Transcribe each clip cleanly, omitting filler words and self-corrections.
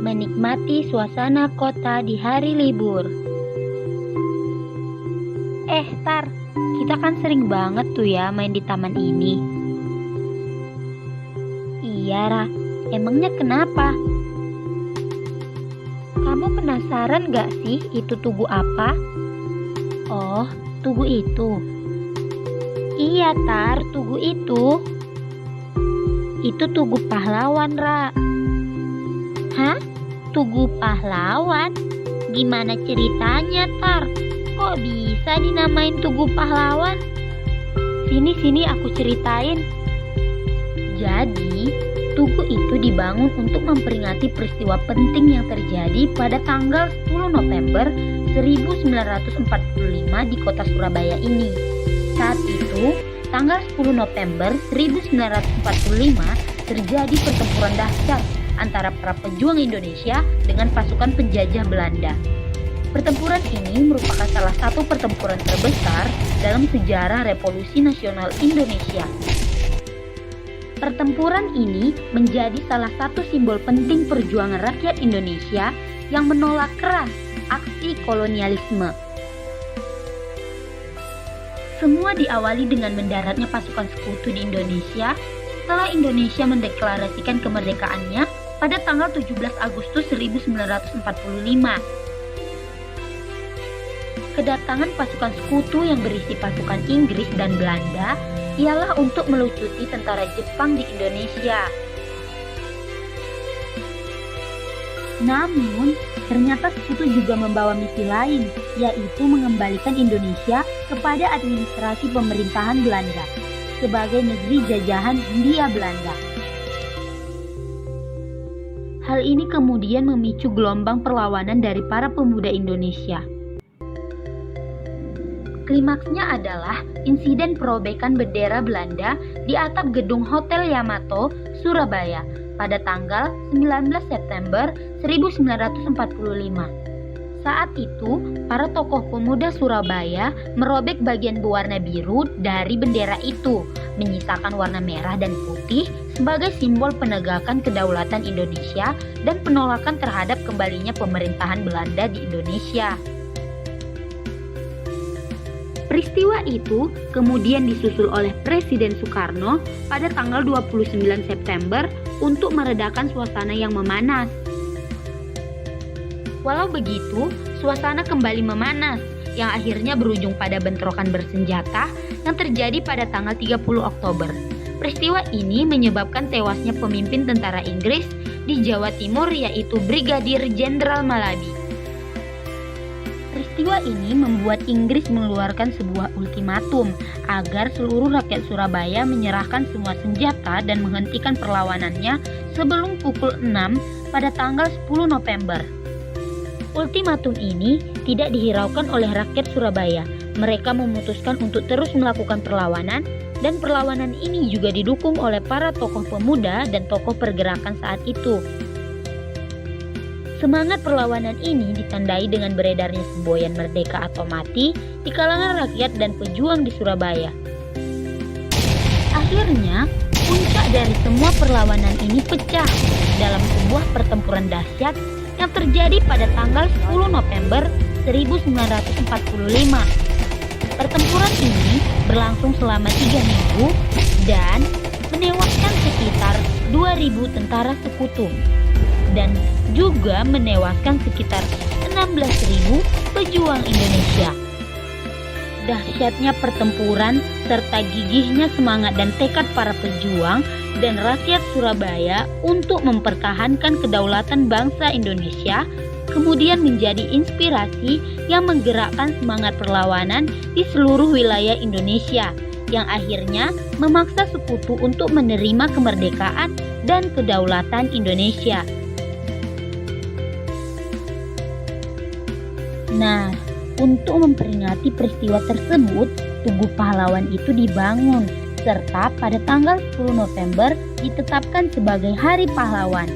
menikmati suasana kota di hari libur. Tar, kita kan sering banget tuh ya main di taman ini. Iya, Ra, emangnya kenapa? Kamu penasaran gak sih itu tugu apa? Oh, tugu itu. Iya, Tar, tugu itu. Itu tugu pahlawan, Ra. Hah? Tugu pahlawan? Gimana ceritanya, Tar? Kok bisa dinamain tugu pahlawan? Sini aku ceritain. Jadi, tugu itu dibangun untuk memperingati peristiwa penting yang terjadi pada tanggal 10 November 1945 di kota Surabaya ini. Saat itu, tanggal 10 November 1945 terjadi pertempuran dahsyat antara para pejuang Indonesia dengan pasukan penjajah Belanda. Pertempuran ini merupakan salah satu pertempuran terbesar dalam sejarah Revolusi Nasional Indonesia. Pertempuran ini menjadi salah satu simbol penting perjuangan rakyat Indonesia yang menolak keras aksi kolonialisme. Semua diawali dengan mendaratnya pasukan sekutu di Indonesia setelah Indonesia mendeklarasikan kemerdekaannya pada tanggal 17 Agustus 1945. Kedatangan pasukan sekutu yang berisi pasukan Inggris dan Belanda ialah untuk melucuti tentara Jepang di Indonesia. Namun, ternyata sekutu juga membawa misi lain, yaitu mengembalikan Indonesia kepada administrasi pemerintahan Belanda sebagai negeri jajahan Hindia Belanda. Hal ini kemudian memicu gelombang perlawanan dari para pemuda Indonesia. Klimaksnya adalah insiden perobekan bendera Belanda di atap gedung Hotel Yamato, Surabaya pada tanggal 19 September 1945. Saat itu, para tokoh pemuda Surabaya merobek bagian berwarna biru dari bendera itu, menyisakan warna merah dan putih sebagai simbol penegakan kedaulatan Indonesia dan penolakan terhadap kembalinya pemerintahan Belanda di Indonesia. Peristiwa itu kemudian disusul oleh Presiden Soekarno pada tanggal 29 September untuk meredakan suasana yang memanas. Walau begitu, suasana kembali memanas yang akhirnya berujung pada bentrokan bersenjata yang terjadi pada tanggal 30 Oktober. Peristiwa ini menyebabkan tewasnya pemimpin tentara Inggris di Jawa Timur yaitu Brigadir Jenderal Malabi. Peristiwa ini membuat Inggris mengeluarkan sebuah ultimatum agar seluruh rakyat Surabaya menyerahkan semua senjata dan menghentikan perlawanannya sebelum pukul 6 pada tanggal 10 November. Ultimatum ini tidak dihiraukan oleh rakyat Surabaya. Mereka memutuskan untuk terus melakukan perlawanan dan perlawanan ini juga didukung oleh para tokoh pemuda dan tokoh pergerakan saat itu. Semangat perlawanan ini ditandai dengan beredarnya semboyan merdeka atau mati di kalangan rakyat dan pejuang di Surabaya. Akhirnya, puncak dari semua perlawanan ini pecah dalam sebuah pertempuran dahsyat yang terjadi pada tanggal 10 November 1945. Pertempuran ini berlangsung selama 3 minggu dan menewaskan sekitar 2.000 tentara sekutu dan juga menewaskan sekitar 16.000 pejuang Indonesia. Dahsyatnya pertempuran serta gigihnya semangat dan tekad para pejuang dan rakyat Surabaya untuk mempertahankan kedaulatan bangsa Indonesia kemudian menjadi inspirasi yang menggerakkan semangat perlawanan di seluruh wilayah Indonesia yang akhirnya memaksa sekutu untuk menerima kemerdekaan dan kedaulatan Indonesia. Nah, untuk memperingati peristiwa tersebut, Tugu Pahlawan itu dibangun, serta pada tanggal 10 November ditetapkan sebagai Hari Pahlawan.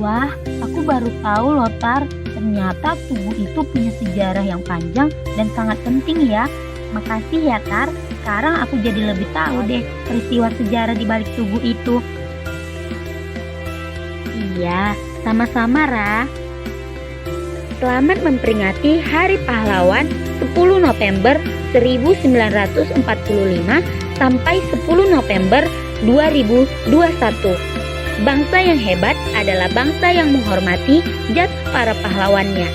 Wah, aku baru tahu loh, Tar, ternyata tugu itu punya sejarah yang panjang dan sangat penting ya. Makasih ya, Tar, sekarang aku jadi lebih tahu deh peristiwa sejarah di balik tugu itu. Iya, Sama-sama, Ra. Selamat memperingati Hari Pahlawan 10 November 1945 sampai 10 November 2021. Bangsa yang hebat adalah bangsa yang menghormati jasa para pahlawannya.